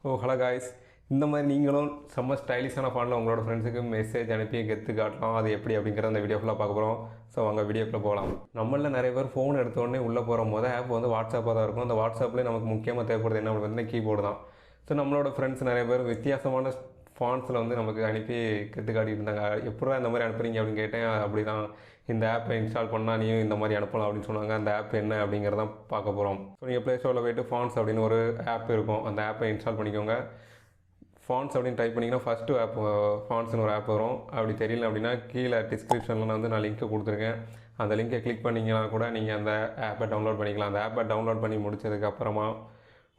Hello guys, இந்த மாதிரி நீங்களும் செம்ம ஸ்டைலிஷான ஃபாண்டில் உங்களோட ஃப்ரெண்ட்ஸுக்கு மெசேஜ் அனுப்பி கெத்து காட்டலாம். அது எப்படி அப்படிங்கிற அந்த வீடியோ ஃபுல்லாக பார்க்க போகிறோம். ஸோ வாங்க வீடியோக்குள்ளே போகலாம். நம்மளில் நிறைய பேர் ஃபோன் எடுத்தோடனே உள்ளே போகிற ஆப் வந்து வாட்ஸ்அப்பாக தான் இருக்கும். அந்த வாட்ஸ்அப்லேயே நமக்கு முக்கியமாக தேவைப்படுறது என்ன பார்த்தீங்கன்னா கீபோர்டு தான். ஸோ நம்மளோட ஃப்ரெண்ட்ஸ் நிறைய பேர் வித்தியாசமான ஃபாண்ட்ஸில் வந்து நமக்கு அனுப்பி கெத்து காட்டிட்டு இருந்தாங்க. எப்படா இந்த மாதிரி அனுப்புறீங்க அப்படின்னு கேட்டேன். அப்படி தான், இந்த ஆப்பை இன்ஸ்டால் பண்ணால் நீயும் இந்த மாதிரி அனுப்பலாம் அப்படின்னு சொன்னாங்க. அந்த ஆப் என்ன அப்படிங்கிறதான் பார்க்க போகிறோம். ஸோ நீங்கள் ப்ளே ஸ்டோரில் போய்ட்டு ஃபாண்ட்ஸ் அப்படின்னு ஒரு ஆப் இருக்கும். அந்த ஆப்பை இன்ஸ்டால் பண்ணிக்கோங்க. ஃபாண்ட்ஸ் அப்படின்னு டைப் பண்ணிங்கன்னா ஃபஸ்ட்டு ஆப் ஃபாண்ட்ஸ்னு ஒரு ஆப் வரும். அப்படி தெரியல அப்படின்னா கீழே டிஸ்கிரிப்ஷனில் நான் லிங்க்கை கொடுத்துருக்கேன். அந்த லிங்கை கிளிக் பண்ணிங்கன்னா கூட நீங்கள் அந்த ஆப்பை டவுன்லோட் பண்ணிக்கலாம். அந்த ஆப்பை டவுன்லோட் பண்ணி முடிச்சதுக்கப்புறமா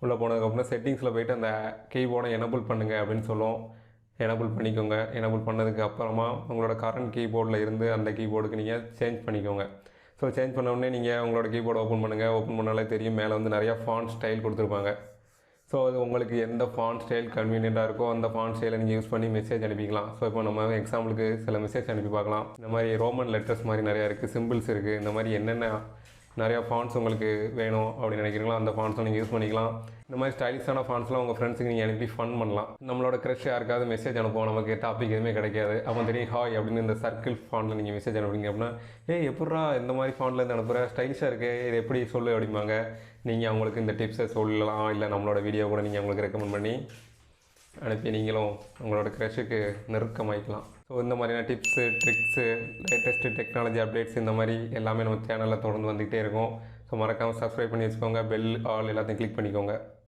உள்ளே போனதுக்கப்புறம் செட்டிங்ஸில் போய்ட்டு அந்த கீபோர்டை எனபிள் பண்ணுங்கள் அப்படின்னு சொல்லுவோம். எனபிள் பண்ணிக்கோங்க. எனபிள் பண்ணதுக்கு அப்புறமா உங்களோட கரண்ட் கீபோர்டில் இருந்து அந்த கீபோர்டுக்கு நீங்கள் சேஞ்ச் பண்ணிக்கோங்க. ஸோ சேஞ்ச் பண்ண உடனே நீங்கள் உங்களோட கீபோர்டு ஓப்பன் பண்ணுங்கள். ஓப்பன் பண்ணாலே தெரியும், மேலே வந்து நிறையா ஃபாண்ட் ஸ்டைல் கொடுத்துருப்பாங்க. ஸோ அது உங்களுக்கு எந்த ஃபாண்ட் ஸ்டைல் கன்வீனியண்ட்டாக இருக்கோ அந்த ஃபாண்ட் ஸ்டைலை நீங்கள் யூஸ் பண்ணி மெசேஜ் அனுப்பிக்கலாம். ஸோ இப்போ நம்ம எக்ஸாம்பிளுக்கு சில மெசேஜ் அனுப்பி பார்க்கலாம். இந்த மாதிரி ரோமன் லெட்டர்ஸ் மாதிரி நிறையா இருக்குது, சிம்பிள்ஸ் இருக்குது. இந்த மாதிரி என்னென்ன நிறையா ஃபாண்ட்ஸ் உங்களுக்கு வேணும் அப்படின்னு நினைக்கிறீங்களோ அந்த ஃபாண்ட்ஸும் நீங்கள் யூஸ் பண்ணிக்கலாம். இந்த மாதிரி ஸ்டைலிஷான ஃபாண்ட்ஸ்லாம் உங்கள் ஃப்ரெண்ட்ஸுக்கு நீங்கள் அனுப்பி ஃபன் பண்ணலாம். நம்மளோட க்ரஷ் யாருக்காவது மெசேஜ் அனுப்புவோம், நமக்கு டாபிக் எதுவுமே கிடைக்காது. அப்போ தெரியும் ஹாய் அப்படின்னு இந்த சர்க்கிள் ஃபாண்டில் நீங்கள் மெசேஜ் அனுப்புறீங்க அப்படின்னா, எப்பட்றா இந்த மாதிரி ஃபாண்ட்லேருந்து அனுப்புகிற, ஸ்டைலிஷாக இருக்குது, இது எப்படி சொல்லு அப்படிம்பாங்க. நீங்கள் அவங்களுக்கு இந்த டிப்ஸை சொல்லலாம். இல்லை நம்மளோட வீடியோ கூட நீங்கள் அவங்களுக்கு ரெக்கமெண்ட் பண்ணி அனுப்பி நீங்களும் உங்களோட க்ரஷுக்கு நெருக்கமாயிக்கலாம். ஸோ இந்த மாதிரியான tips, tricks, latest technology updates இந்த மாதிரி எல்லாமே நம்ம சேனலில் தொடர்ந்து வந்துகிட்டே இருக்கும். ஸோ மறக்காமல் சப்ஸ்கிரைப் பண்ணி வச்சுக்கோங்க. பெல் ஆல் எல்லாத்தையும் கிளிக் பண்ணிக்கோங்க.